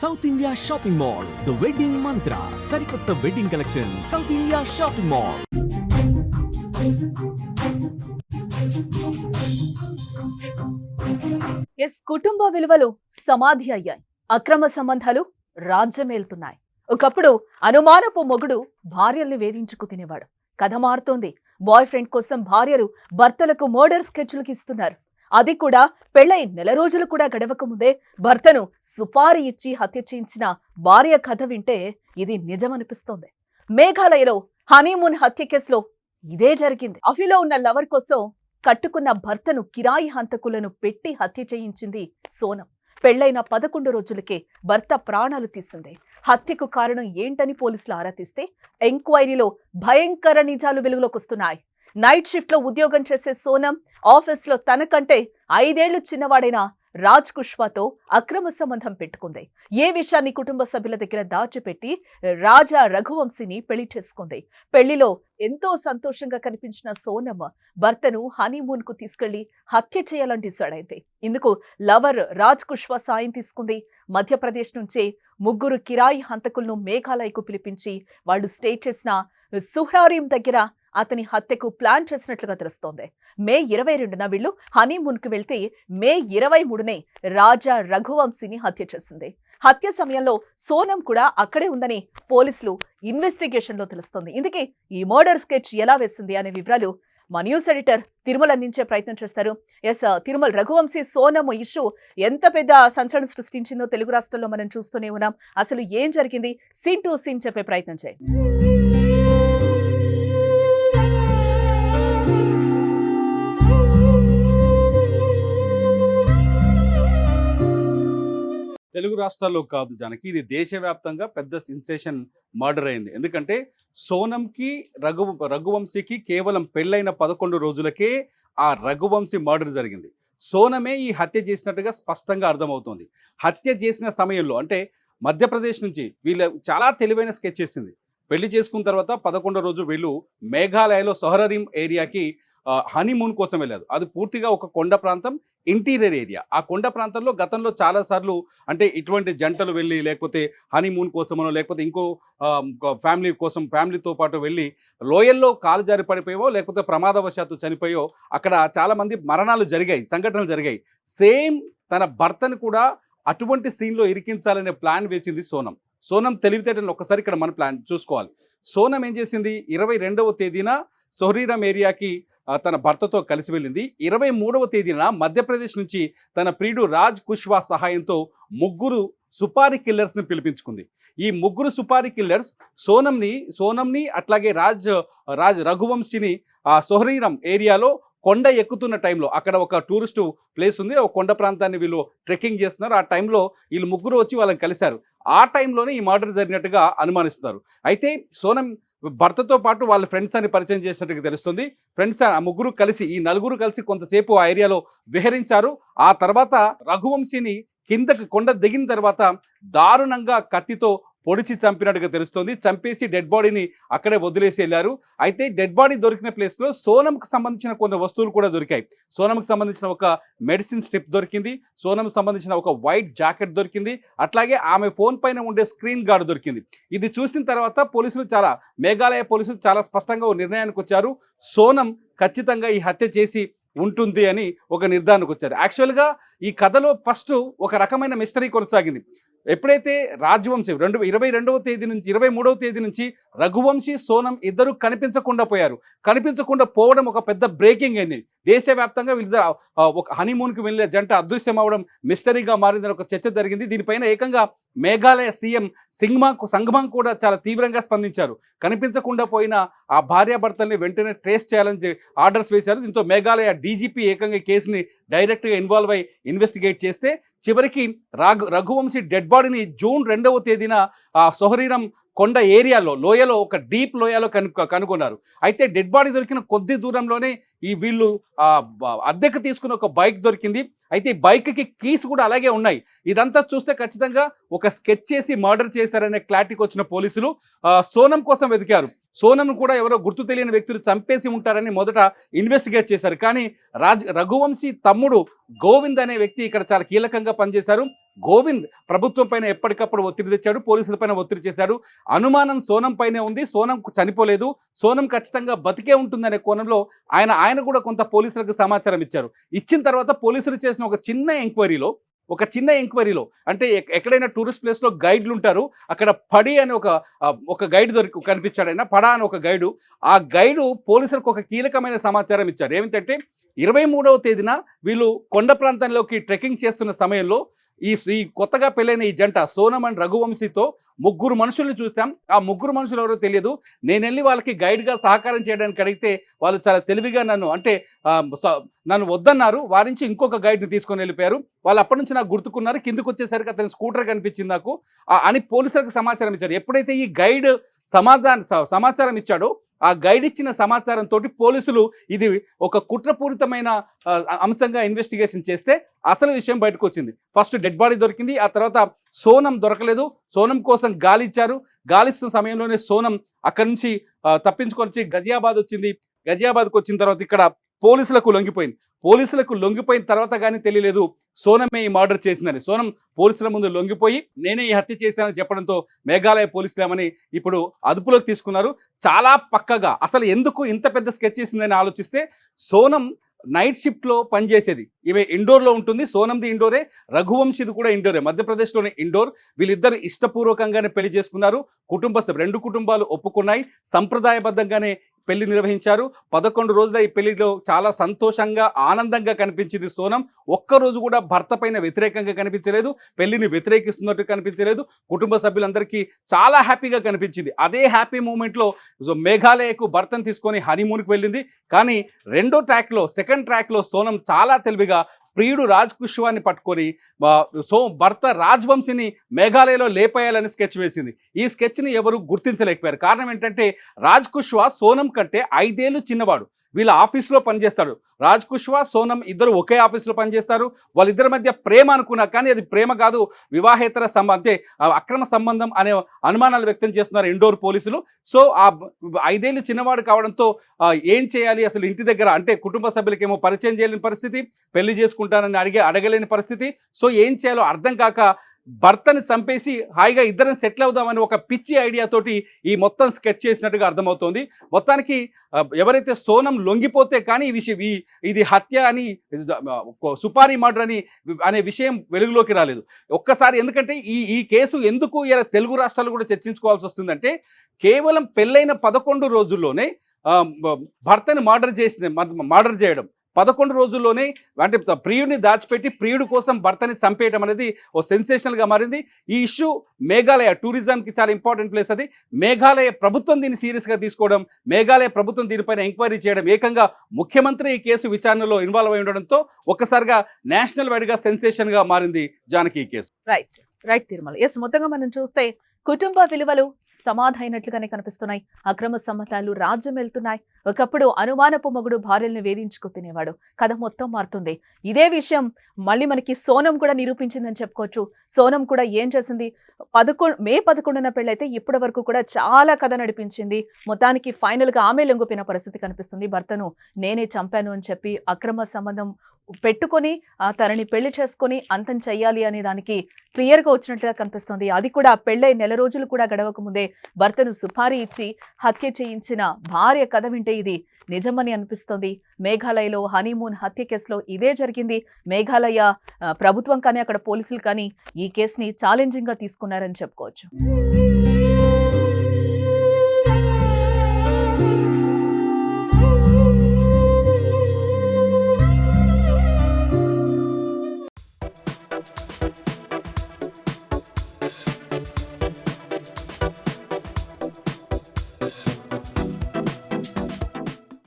South India shopping mall the wedding మంత్ర సరికొత్త wedding collection south India shopping mall. కుటుంబ విలువలు సమాధి అయ్యాయి. అక్రమ సంబంధాలు రాజ్యమేలుతున్నాయి. ఒకప్పుడు అనుమానపు మొగుడు భార్యల్ని వేధించుకు తినేవాడు. కథ మారుతోంది. బాయ్ ఫ్రెండ్ కోసం భార్యలు భర్తలకు మర్డర్ స్కెచ్లకు ఇస్తున్నారు. అది కూడా పెళ్లై నెల రోజులు కూడా గడవక ముందే భర్తను సుపారీ ఇచ్చి హత్య చేయించిన భార్య కథ వింటే ఇది నిజమనిపిస్తోంది. మేఘాలయలో హనీమూన్ హత్య కేసులో ఇదే జరిగింది. అఫీలో ఉన్న లవర్ కోసం కట్టుకున్న భర్తను కిరాయి హంతకులను పెట్టి హత్య చేయించింది సోనం. పెళ్లైన 11 రోజులకే భర్త ప్రాణాలు తీసింది. హత్యకు కారణం ఏంటని పోలీసులు ఆరా తీస్తే ఎంక్వైరీలో భయంకర నిజాలు వెలుగులోకి వస్తున్నాయి. నైట్ షిఫ్ట్ లో ఉద్యోగం చేసే సోనం ఆఫీస్ లో తనకంటే 5 ఏళ్లు చిన్నవాడైన రాజ్ కుష్వాతో అక్రమ సంబంధం పెట్టుకుంది. ఏ విషయాన్ని కుటుంబ సభ్యుల దగ్గర దాచిపెట్టి రాజా రఘువంశీని పెళ్లి చేసుకుంది. పెళ్లిలో ఎంతో సంతోషంగా కనిపించిన సోనం భర్తను హనీమూన్ కు తీసుకెళ్లి హత్య చేయాలని డిసైడ్ అయింది. ఇందుకు లవర్ రాజ్ కుష్వా సాయం తీసుకుంది. మధ్యప్రదేశ్ నుంచి 3 కిరాయి హంతకులను మేఘాలయకు పిలిపించి వాళ్ళు స్టే చేసిన సుహ్రారీం దగ్గర అతని హత్యకు ప్లాన్ చేసినట్లుగా తెలుస్తోంది. మే 22న వీళ్ళు హనీమూన్ కు వెళ్తే మే 23నే రాజా రఘువంశీని హత్య చేసింది. హత్య సమయంలో సోనం కూడా అక్కడే ఉందని పోలీసులు ఇన్వెస్టిగేషన్ లో తెలుస్తోంది. ఇందుకే ఈ మర్డర్ స్కెచ్ ఎలా వేసింది అనే వివరాలు మా న్యూస్ ఎడిటర్ తిరుమల అందించే ప్రయత్నం చేస్తారు. తిరుమల, రఘువంశీ సోనం ఇష్యూ ఎంత పెద్ద సంచలనం సృష్టించిందో తెలుగు రాష్ట్రాల్లో మనం చూస్తూనే ఉన్నాం. అసలు ఏం జరిగింది, సీన్ టు సీన్ చెప్పే ప్రయత్నం చేయండి. తెలుగు రాష్ట్రాల్లో కాదు జానకి, ఇది దేశవ్యాప్తంగా పెద్ద సెన్సేషన్ మర్డర్ అయింది. ఎందుకంటే సోనంకి రఘువంశీకి కేవలం పెళ్ళైన 11 రోజులకే ఆ రఘువంశీ మర్డర్ జరిగింది. సోనమే ఈ హత్య చేసినట్టుగా స్పష్టంగా అర్థమవుతుంది. హత్య చేసిన సమయంలో అంటే మధ్యప్రదేశ్ నుంచి వీళ్ళు చాలా తెలివైన స్కెచ్ చేసింది. పెళ్లి చేసుకున్న తర్వాత 11 రోజు వీళ్ళు మేఘాలయలో సొహరరీం ఏరియాకి హనీమూన్ కోసం వెళ్ళారు. అది పూర్తిగా ఒక కొండ ప్రాంతం, ఇంటీరియర్ ఏరియా. ఆ కొండ ప్రాంతంలో గతంలో చాలాసార్లు అంటే ఇటువంటి జంటలు వెళ్ళి లేకపోతే హనీమూన్ కోసమనో లేకపోతే ఇంకో ఫ్యామిలీ కోసం ఫ్యామిలీతో పాటు వెళ్ళి లోయల్లో కాలు జారి పడిపోయో లేకపోతే ప్రమాదవశాత్తు చనిపోయో అక్కడ చాలామంది మరణాలు జరిగాయి, సంఘటనలు జరిగాయి. సేమ్ తన భర్తను కూడా అటువంటి సీన్లో ఇరికించాలనే ప్లాన్ వేసింది సోనం. సోనం తెలివితేటలను ఒక్కసారి ఇక్కడ మన ప్లాన్ చూసుకోవాలి. సోనం ఏం చేసింది, 22వ తేదీన సొహరీరం ఏరియాకి తన భర్తతో కలిసి వెళ్ళింది. 23వ తేదీన మధ్యప్రదేశ్ నుంచి తన ప్రియుడు రాజ్ కుష్వా సహాయంతో 3 సుపారీ కిల్లర్స్ని పిలిపించుకుంది. ఈ 3 సుపారీ కిల్లర్స్ సోనంని అట్లాగే రఘువంశీని సొహరీరం ఏరియాలో కొండ ఎక్కుతున్న టైంలో, అక్కడ ఒక టూరిస్టు ప్లేస్ ఉంది, ఒక కొండ ప్రాంతాన్ని వీళ్ళు ట్రెక్కింగ్ చేస్తున్నారు. ఆ టైంలో వీళ్ళు 3 వచ్చి వాళ్ళని కలిశారు. ఆ టైంలోనే ఈ మర్డర్ జరిగినట్టుగా అనుమానిస్తున్నారు. అయితే సోనం భర్తతో పాటు వాళ్ళ ఫ్రెండ్స్ అని పరిచయం చేసినట్టుగా తెలుస్తుంది. ఫ్రెండ్స్ ఆ 3 కలిసి, ఈ 4 కలిసి కొంతసేపు ఆ ఏరియాలో విహరించారు. ఆ తర్వాత రఘువంశీని కిందకి కొండ దిగిన తర్వాత దారుణంగా కత్తితో పొడిచి చంపినట్టుగా తెలుస్తోంది. చంపేసి డెడ్ బాడీని అక్కడే వదిలేసి వెళ్ళారు. అయితే డెడ్ బాడీ దొరికిన ప్లేస్లో సోనంకి సంబంధించిన కొన్ని వస్తువులు కూడా దొరికాయి. సోనంకి సంబంధించిన ఒక మెడిసిన్ స్ట్రిప్ దొరికింది, సోనంకి సంబంధించిన ఒక వైట్ జాకెట్ దొరికింది, అట్లాగే ఆమె ఫోన్ పైన ఉండే స్క్రీన్ గార్డ్ దొరికింది. ఇది చూసిన తర్వాత మేఘాలయ పోలీసులు చాలా స్పష్టంగా ఒక నిర్ణయానికి వచ్చారు. సోనం ఖచ్చితంగా ఈ హత్య చేసి ఉంటుంది అని ఒక నిర్ధారణకు వచ్చారు. యాక్చువల్గా ఈ కథలో ఫస్ట్ ఒక రకమైన మిస్టరీ కొనసాగింది. ఎప్పుడైతే రాజవంశీ 22వ తేదీ నుంచి 23వ తేదీ నుంచి రఘువంశీ సోనం ఇద్దరు కనిపించకుండా పోయారు. కనిపించకుండా పోవడం ఒక పెద్ద బ్రేకింగ్ అయింది. దేశవ్యాప్తంగా వీళ్ళిద్దరు ఒక హనీమూన్కి వెళ్ళే జంట అదృశ్యం అవడం మిస్టరీగా మారిందని ఒక చర్చ జరిగింది. దీనిపైన ఏకంగా మేఘాలయ సీఎం సంగమాంగ్ కూడా చాలా తీవ్రంగా స్పందించారు. కనిపించకుండా పోయిన ఆ భార్యాభర్తల్ని వెంటనే ట్రేస్ చేయాలని ఆర్డర్స్ వేశారు. దీంతో మేఘాలయ డీజీపీ ఏకంగా కేసుని డైరెక్ట్గా ఇన్వాల్వ్ అయి ఇన్వెస్టిగేట్ చేస్తే చివరికి రఘువంశీ డెడ్ బాడీని జూన్ 2వ తేదీన సొహరీరం కొండ ఏరియాలో లోయలో ఒక డీప్ లోయలో కనుగొన్నారు. అయితే డెడ్ బాడీ దొరికిన కొద్ది దూరంలోనే వీళ్ళు అద్దెకు తీసుకున్న ఒక బైక్ దొరికింది. అయితే ఈ బైక్కి కీస్ కూడా అలాగే ఉన్నాయి. ఇదంతా చూస్తే ఖచ్చితంగా ఒక స్కెచ్ చేసి మర్డర్ చేశారనే క్లారిటీకి వచ్చిన పోలీసులు సోనం కోసం వెతికారు. సోనంను కూడా ఎవరో గుర్తు తెలియని వ్యక్తులు చంపేసి ఉంటారని మొదట ఇన్వెస్టిగేట్ చేశారు. కానీ రఘువంశీ తమ్ముడు గోవింద్ అనే వ్యక్తి ఇక్కడ చాలా కీలకంగా పనిచేశారు. గోవింద్ ప్రభుత్వం పైన ఎప్పటికప్పుడు ఒత్తిడి తెచ్చాడు, పోలీసుల పైన ఒత్తిడి చేశాడు. అనుమానం సోనం పైనే ఉంది, సోనం చనిపోలేదు, సోనం ఖచ్చితంగా బతికే ఉంటుందనే కోణంలో ఆయన కూడా కొంత పోలీసులకు సమాచారం ఇచ్చారు. ఇచ్చిన తర్వాత పోలీసులు చేసిన ఒక చిన్న ఎంక్వైరీలో అంటే ఎక్కడైనా టూరిస్ట్ ప్లేస్లో గైడ్లు ఉంటారు, అక్కడ పడి అని ఒక గైడ్ కనిపించాడు. ఆయన పడా అని ఒక గైడు. ఆ గైడు పోలీసులకు ఒక కీలకమైన సమాచారం ఇచ్చారు. ఏమిటంటే 23వ తేదీన వీళ్ళు కొండ ప్రాంతంలోకి ట్రెక్కింగ్ చేస్తున్న సమయంలో ఈ కొత్తగా పెళ్ళైన ఈ జంట సోనం అండ్ రఘువంశీతో 3 మనుషుల్ని చూసాం. ఆ 3 మనుషులు ఎవరో తెలియదు. నేను వెళ్ళి వాళ్ళకి గైడ్గా సహకారం చేయడానికి అడిగితే వాళ్ళు చాలా తెలివిగా నన్ను వద్దన్నారు. వారి నుంచి ఇంకొక గైడ్ని తీసుకొని వెళ్ళిపోయారు. వాళ్ళు అప్పటి నుంచి నాకు గుర్తుకున్నారు. కిందకు వచ్చేసరికి అతని స్కూటర్ కనిపించింది నాకు అని పోలీసులకు సమాచారం ఇచ్చారు. ఎప్పుడైతే ఈ గైడ్ సమాచారం ఇచ్చాడో ఆ గైడ్ ఇచ్చిన సమాచారంతో పోలీసులు ఇది ఒక కుట్రపూరితమైన అంశంగా ఇన్వెస్టిగేషన్ చేస్తే అసలు విషయం బయటకు వచ్చింది. ఫస్ట్ డెడ్ బాడీ దొరికింది, ఆ తర్వాత సోనం దొరకలేదు. సోనం కోసం గాలిచ్చారు. గాలిస్తున్న సమయంలోనే సోనం అక్కడి నుంచి తప్పించుకొని వచ్చి గజియాబాద్ వచ్చింది. గజియాబాద్కు వచ్చిన తర్వాత ఇక్కడ పోలీసులకు లొంగిపోయిన తర్వాత కానీ తెలియలేదు సోనమే ఈ మర్డర్ చేసిందని. సోనం పోలీసుల ముందు లొంగిపోయి నేనే ఈ హత్య చేశానని చెప్పడంతో మేఘాలయ పోలీసులేమని ఇప్పుడు అదుపులోకి తీసుకున్నారు. చాలా పక్కగా అసలు ఎందుకు ఇంత పెద్ద స్కెచ్ చేసిందని ఆలోచిస్తే సోనం నైట్ షిఫ్ట్లో పనిచేసేది. ఈమె ఇండోర్లో ఉంటుంది. సోనంది ఇండోరే, రఘువంశీది కూడా ఇండోరే, మధ్యప్రదేశ్లోనే ఇండోర్. వీళ్ళిద్దరు ఇష్టపూర్వకంగానే పెళ్లి చేసుకున్నారు. రెండు కుటుంబాలు ఒప్పుకున్నాయి. సంప్రదాయబద్ధంగానే పెళ్లి నిర్వహించారు. 11 రోజుల ఈ పెళ్లిలో చాలా సంతోషంగా ఆనందంగా కనిపించింది సోనం. ఒక్కరోజు కూడా భర్త పైన వ్యతిరేకంగా కనిపించలేదు, పెళ్లిని వ్యతిరేకిస్తున్నట్టు కనిపించలేదు. కుటుంబ సభ్యులందరికీ చాలా హ్యాపీగా కనిపించింది. అదే హ్యాపీ మూమెంట్లో మేఘాలయకు భర్తను తీసుకొని హనీమూన్కి వెళ్ళింది. కానీ సెకండ్ ట్రాక్లో సోనం చాలా తెలివిగా ప్రియుడు రాజ్ కుష్వాని పట్టుకొని భర్త రాజ్వంశీని మేఘాలయలో లేపేయాలని స్కెచ్ వేసింది. ఈ స్కెచ్ని ఎవరు గుర్తించలేకపోయారు. కారణం ఏంటంటే రాజ్ కుష్వా సోనం కంటే 5 ఏళ్ళు చిన్నవాడు. వీళ్ళ ఆఫీస్లో పనిచేస్తాడు. రాజ్ కుష్వా సోనం ఇద్దరు ఒకే ఆఫీస్లో పనిచేస్తారు. వాళ్ళిద్దరి మధ్య ప్రేమ అనుకున్నా కానీ అది ప్రేమ కాదు, వివాహేతర అంటే అక్రమ సంబంధం అనే అనుమానాలు వ్యక్తం చేస్తున్నారు ఇండోర్ పోలీసులు. సో ఆ 5 ఏళ్ళు చిన్నవాడు కావడంతో ఏం చేయాలి అసలు ఇంటి దగ్గర అంటే కుటుంబ సభ్యులకేమో పరిచయం చేయలేని పరిస్థితి, పెళ్లి చేసుకుంటానని అడగలేని పరిస్థితి. సో ఏం చేయాలో అర్థం కాక భర్తని చంపేసి హాయిగా ఇద్దరం సెటిల్ అవుదామని ఒక పిచ్చి ఐడియాతోటి ఈ మొత్తం స్కెచ్ చేసినట్టుగా అర్థమవుతోంది. మొత్తానికి ఎవరైతే సోనం లొంగిపోతే కానీ ఇది హత్య అని సుపారీ మర్డర్ అనే విషయం వెలుగులోకి రాలేదు. ఒక్కసారి ఎందుకంటే ఈ కేసు ఎందుకు ఇలా తెలుగు రాష్ట్రాలు కూడా చర్చించుకోవాల్సి వస్తుందంటే కేవలం పెళ్ళైన 11 రోజుల్లోనే భర్తని మర్డర్ చేయడం, 11 రోజుల్లోనే అంటే ప్రియుడిని దాచిపెట్టి ప్రియుడి కోసం భర్తని చంపేయడం అనేది ఓ సెన్సేషనల్గా మారింది. ఈ ఇష్యూ మేఘాలయ టూరిజంకి చాలా ఇంపార్టెంట్ ప్లేస్. అది మేఘాలయ ప్రభుత్వం దీన్ని సీరియస్గా తీసుకోవడం, మేఘాలయ ప్రభుత్వం దీనిపైన ఎంక్వైరీ చేయడం, ఏకంగా ముఖ్యమంత్రి ఈ కేసు విచారణలో ఇన్వాల్వ్ అయి ఉండడంతో ఒక్కసారిగా నేషనల్ వైడ్గా సెన్సేషన్గా మారింది జానకి ఈ కేసు. రైట్ తిరుమల. ఎస్, మొత్తంగా మనం చూస్తే కుటుంబ విలువలు సమాధైనట్లుగానే కనిపిస్తున్నాయి. అక్రమ సంబంధాలు రాజ్యం వెళ్తున్నాయి. ఒకప్పుడు అనుమానపు మొగుడు భార్యల్ని వేధించుకు తినేవాడు. కథ మొత్తం మారుతుంది. ఇదే విషయం మళ్ళీ మనకి సోనం కూడా నిరూపించిందని చెప్పుకోవచ్చు. సోనం కూడా ఏం చేసింది, మే 11న పెళ్ళైతే ఇప్పటి వరకు కూడా చాలా కథ నడిపించింది. మొత్తానికి ఫైనల్గా ఆమె లొంగిపోయిన పరిస్థితి కనిపిస్తుంది. భర్తను నేనే చంపాను అని చెప్పి అక్రమ సంబంధం పెట్టుకొని తనని పెళ్లి చేసుకొని అంతం చెయ్యాలి అనే దానికి క్లియర్గా వచ్చినట్లుగా కనిపిస్తుంది. అది కూడా పెళ్ళై 1 నెల రోజులు కూడా గడవక ముందే భర్తను సుపారీ ఇచ్చి హత్య చేయించిన భార్య కథ వింటే ఇది నిజమని అనిపిస్తుంది. మేఘాలయలో హనీమూన్ హత్య కేసులో ఇదే జరిగింది. మేఘాలయ ప్రభుత్వం కానీ అక్కడ పోలీసులు కానీ ఈ కేసుని ఛాలెంజింగ్ గా తీసుకున్నారని చెప్పుకోవచ్చు.